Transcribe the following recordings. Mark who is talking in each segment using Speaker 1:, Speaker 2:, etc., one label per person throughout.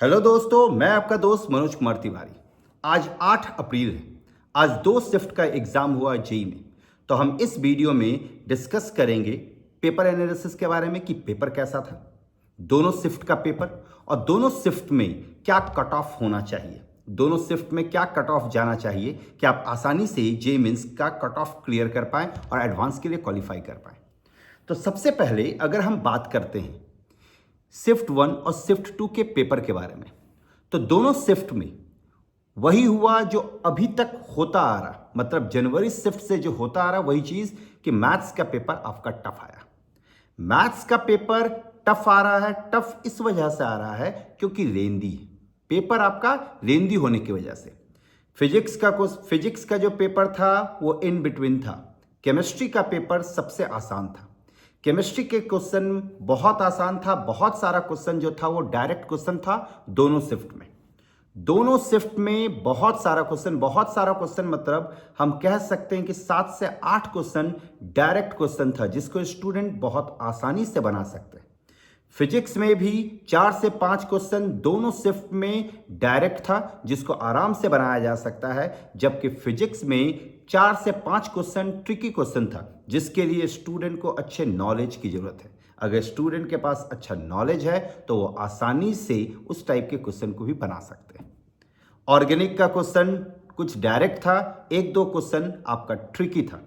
Speaker 1: Hello दोस्तों, मैं आपका दोस्त मनोज कुमार तिवारी। आज 8 अप्रैल है। आज 2 शिफ्ट का एग्ज़ाम हुआ जेई में। तो हम इस वीडियो में डिस्कस करेंगे पेपर एनालिसिस के बारे में कि पेपर कैसा था, दोनों शिफ्ट का पेपर, और दोनों शिफ्ट में क्या कट ऑफ होना चाहिए, दोनों शिफ्ट में क्या कट ऑफ जाना चाहिए कि आप आसानी से जेई मेंस का कट ऑफ क्लियर कर पाएँ और एडवांस के लिए क्वालिफाई कर पाएँ। तो सबसे पहले अगर हम बात करते हैं शिफ्ट 1 और शिफ्ट 2 के पेपर के बारे में, तो दोनों शिफ्ट में वही हुआ जो अभी तक होता आ रहा, मतलब जनवरी शिफ्ट से जो होता आ रहा वही चीज कि मैथ्स का पेपर आपका टफ आया। मैथ्स का पेपर टफ आ रहा है। टफ इस वजह से आ रहा है क्योंकि लेंदी है पेपर, आपका लेंदी होने की वजह से। फिजिक्स का जो पेपर था वो इन बिटवीन था। केमिस्ट्री का पेपर सबसे आसान था। केमिस्ट्री के क्वेश्चन बहुत आसान था। बहुत सारा क्वेश्चन जो था वो डायरेक्ट क्वेश्चन था दोनों शिफ्ट में। दोनों शिफ्ट में बहुत सारा क्वेश्चन मतलब हम कह सकते हैं कि 7 से 8 क्वेश्चन डायरेक्ट क्वेश्चन था जिसको स्टूडेंट बहुत आसानी से बना सकते हैं। फिजिक्स में भी 4 से 5 क्वेश्चन दोनों शिफ्ट में डायरेक्ट था जिसको आराम से बनाया जा सकता है, जबकि फिजिक्स में 4 से 5 क्वेश्चन ट्रिकी क्वेश्चन था जिसके लिए स्टूडेंट को अच्छे नॉलेज की जरूरत है। अगर स्टूडेंट के पास अच्छा नॉलेज है तो वो आसानी से उस टाइप के क्वेश्चन को भी बना सकते हैं। ऑर्गेनिक का क्वेश्चन कुछ डायरेक्ट था, एक दो क्वेश्चन आपका ट्रिकी था।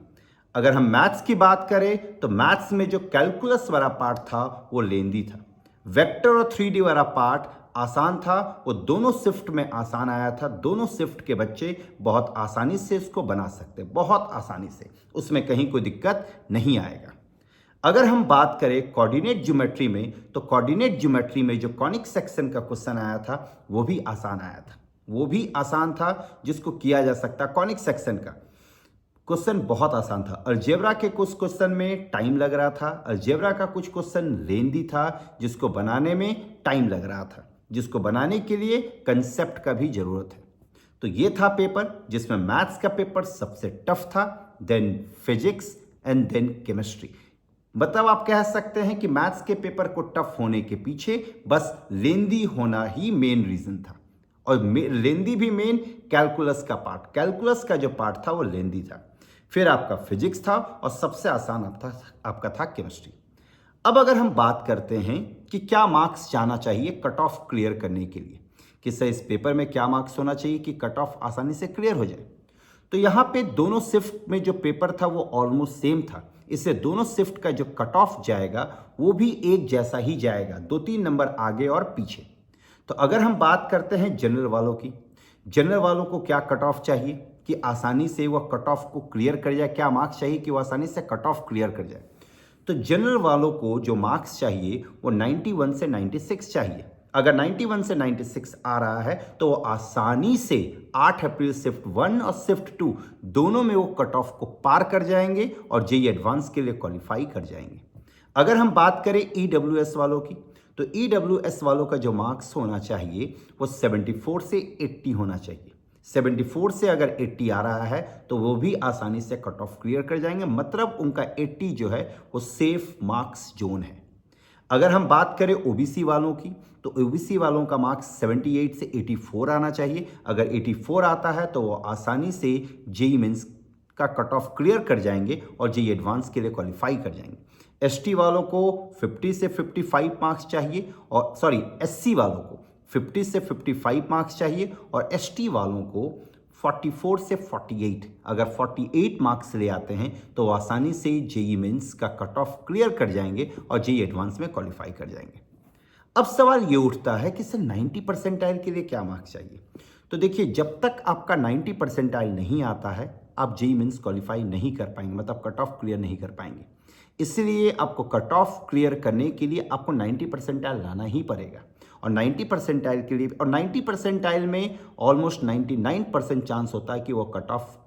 Speaker 1: अगर हम मैथ्स की बात करें तो मैथ्स में जो कैलकुलस वाला पार्ट था वो लेंदी था। वेक्टर और 3D वाला पार्ट आसान था, वो दोनों शिफ्ट में आसान आया था। दोनों शिफ्ट के बच्चे बहुत आसानी से इसको बना सकते, बहुत आसानी से, उसमें कहीं कोई दिक्कत नहीं आएगा। अगर हम बात करें कोऑर्डिनेट ज्योमेट्री में, तो कोऑर्डिनेट ज्योमेट्री में जो कॉनिक सेक्शन का क्वेश्चन आया था वो भी आसान आया था, वो भी आसान था जिसको किया जा सकता। कॉनिक सेक्शन का क्वेश्चन बहुत आसान था। अलजेब्रा के कुछ क्वेश्चन में टाइम लग रहा था। अलजेब्रा का कुछ क्वेश्चन लेंदी था जिसको बनाने में टाइम लग रहा था, जिसको बनाने के लिए कंसेप्ट का भी जरूरत है। तो ये था पेपर जिसमें मैथ्स का पेपर सबसे टफ था, then physics and then chemistry. मतलब आप कह सकते हैं कि मैथ्स के पेपर को टफ होने के पीछे बस लेंदी होना ही मेन रीजन था। और लेंदी भी मेन कैलकुलस का पार्ट, कैलकुलस का जो पार्ट था वो लेंदी था। फिर आपका फिजिक्स था और सबसे आसान आपका था केमिस्ट्री। अब अगर हम बात करते हैं कि क्या मार्क्स जाना चाहिए कट ऑफ क्लियर करने के लिए, कि सर इस पेपर में क्या मार्क्स होना चाहिए कि कट ऑफ आसानी से क्लियर हो जाए, तो यहाँ पे दोनों शिफ्ट में जो पेपर था वो ऑलमोस्ट सेम था। इससे दोनों शिफ्ट का जो कट ऑफ जाएगा वो भी एक जैसा ही जाएगा, 2-3 नंबर आगे और पीछे। तो अगर हम बात करते हैं जनरल वालों की, जनरल वालों को क्या कट ऑफ चाहिए कि आसानी से वह कट ऑफ को क्लियर कर जाए, क्या मार्क्स चाहिए कि वह आसानी से कट ऑफ क्लियर कर जाए, तो जनरल वालों को जो मार्क्स चाहिए वो 91 से 96 चाहिए। अगर 91 से 96 आ रहा है तो वो आसानी से 8 अप्रैल शिफ्ट 1 और शिफ्ट 2 दोनों में वो कट ऑफ को पार कर जाएंगे और जेईई एडवांस के लिए क्वालिफाई कर जाएंगे। अगर हम बात करें ईडब्ल्यूएस वालों की, तो ईडब्ल्यूएस वालों का जो मार्क्स होना चाहिए वो 74 से 80 होना चाहिए। 74 से अगर 80 आ रहा है तो वो भी आसानी से कट ऑफ क्लियर कर जाएंगे, मतलब उनका 80 जो है वो सेफ मार्क्स जोन है। अगर हम बात करें ओबीसी वालों की, तो ओबीसी वालों का मार्क्स 78 से 84 आना चाहिए। अगर 84 आता है तो वो आसानी से जेईई मेंस का कट ऑफ क्लियर कर जाएंगे और जेईई एडवांस के लिए क्वालिफाई कर जाएंगे। एसटी वालों को 50 से 55 मार्क्स चाहिए, और एससी वालों को 50 से 55 मार्क्स चाहिए, और एसटी वालों को 44 से 48। अगर 48 मार्क्स ले आते हैं तो आसानी से जेईई मेंस का कट ऑफ क्लियर कर जाएंगे और जेईई एडवांस में क्वालिफाई कर जाएंगे। अब सवाल ये उठता है कि सर 90 परसेंटाइल के लिए क्या मार्क्स चाहिए। तो देखिए, जब तक आपका 90 परसेंटाइल नहीं आता है आप जेईई मेंस क्वालिफाई नहीं कर पाएंगे, मतलब कट ऑफ क्लियर नहीं कर पाएंगे। इसलिए आपको कट ऑफ क्लियर करने के लिए आपको 90 परसेंटाइल लाना ही पड़ेगा। और 90 परसेंटाइल के लिए, और 90 परसेंटाइल में ऑलमोस्ट 99% चांस होता है कि वो कट ऑफ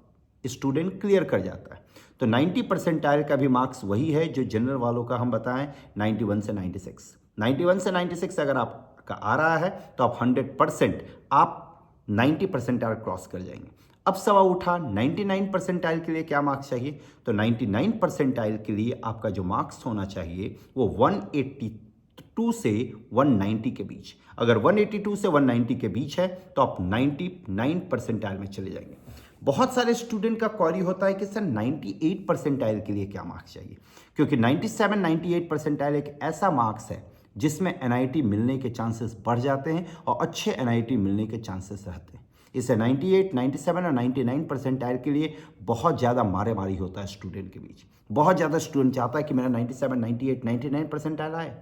Speaker 1: स्टूडेंट क्लियर कर जाता है। तो 90 परसेंटाइल का भी मार्क्स वही है जो जनरल वालों का हम बताएं 91 से 96। 91 से 96 अगर आपका आ रहा है तो आप 100% आप 90 परसेंटाइल क्रॉस कर जाएंगे। अब सवाल उठा 99 परसेंटाइल के लिए क्या मार्क्स चाहिए, तो 99 परसेंटाइल के लिए आपका जो मार्क्स होना चाहिए वो 180 182 से 190 के बीच। अगर 182 से 190 के बीच है तो आप 99 परसेंटाइल में चले जाएंगे। बहुत सारे स्टूडेंट का क्वेरी होता है कि सर 98 परसेंटाइल के लिए क्या मार्क्स चाहिए, क्योंकि 97 98 परसेंटाइल एक ऐसा मार्क्स है जिसमें एनआईटी मिलने के चांसेस बढ़ जाते हैं और अच्छे एनआईटी मिलने के चांसेस रहते हैं। इसे 98, 97 और 99 परसेंटाइल के लिए बहुत ज़्यादा मारी होता है स्टूडेंट के बीच। बहुत ज़्यादा स्टूडेंट चाहता है कि मेरा 97, 98, 99 परसेंटाइल आए।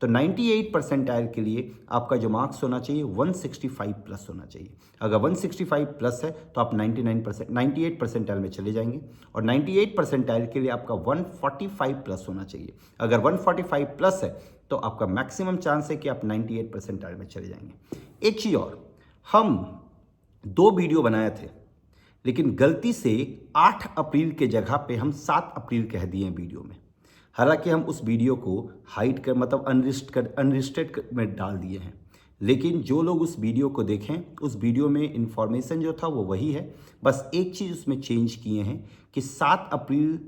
Speaker 1: तो 98 परसेंटाइल के लिए आपका जो मार्क्स होना चाहिए 165 प्लस होना चाहिए। अगर 165 प्लस है तो आप 98 परसेंटाइल में चले जाएंगे, और 98 परसेंटाइल के लिए आपका 145 प्लस होना चाहिए। अगर 145 प्लस है तो आपका मैक्सिमम चांस है कि आप 98 परसेंटाइल में चले जाएंगे। एक चीज़ और, हम 2 वीडियो बनाए थे, लेकिन गलती से 8 अप्रैल के जगह पे हम 7 अप्रैल कह दिए वीडियो में। हालांकि हम उस वीडियो को हाइड कर मतलब अनरिस्टेड में डाल दिए हैं, लेकिन जो लोग उस वीडियो को देखें, उस वीडियो में इन्फॉर्मेशन जो था वो वही है। बस एक चीज़ उसमें चेंज किए हैं कि 7 अप्रैल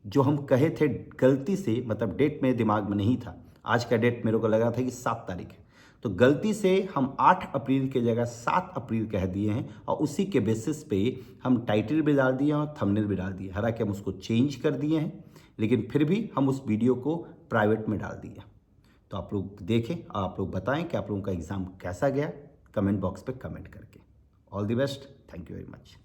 Speaker 1: जो हम कहे थे गलती से, मतलब डेट मेरे दिमाग में नहीं था, आज का डेट मेरे को लगा था कि 7 तारीख है, तो गलती से हम 8 अप्रैल के जगह 7 अप्रैल कह दिए हैं, और उसी के बेसिस पे हम टाइटल भी डाल दिए और थंबनेल भी डाल दिए। हालांकि हम उसको चेंज कर दिए हैं, लेकिन फिर भी हम उस वीडियो को प्राइवेट में डाल दिए। तो आप लोग देखें, आप लोग बताएं कि आप लोगों का एग्ज़ाम कैसा गया, कमेंट बॉक्स पे कमेंट करके। All the best, thank you very much.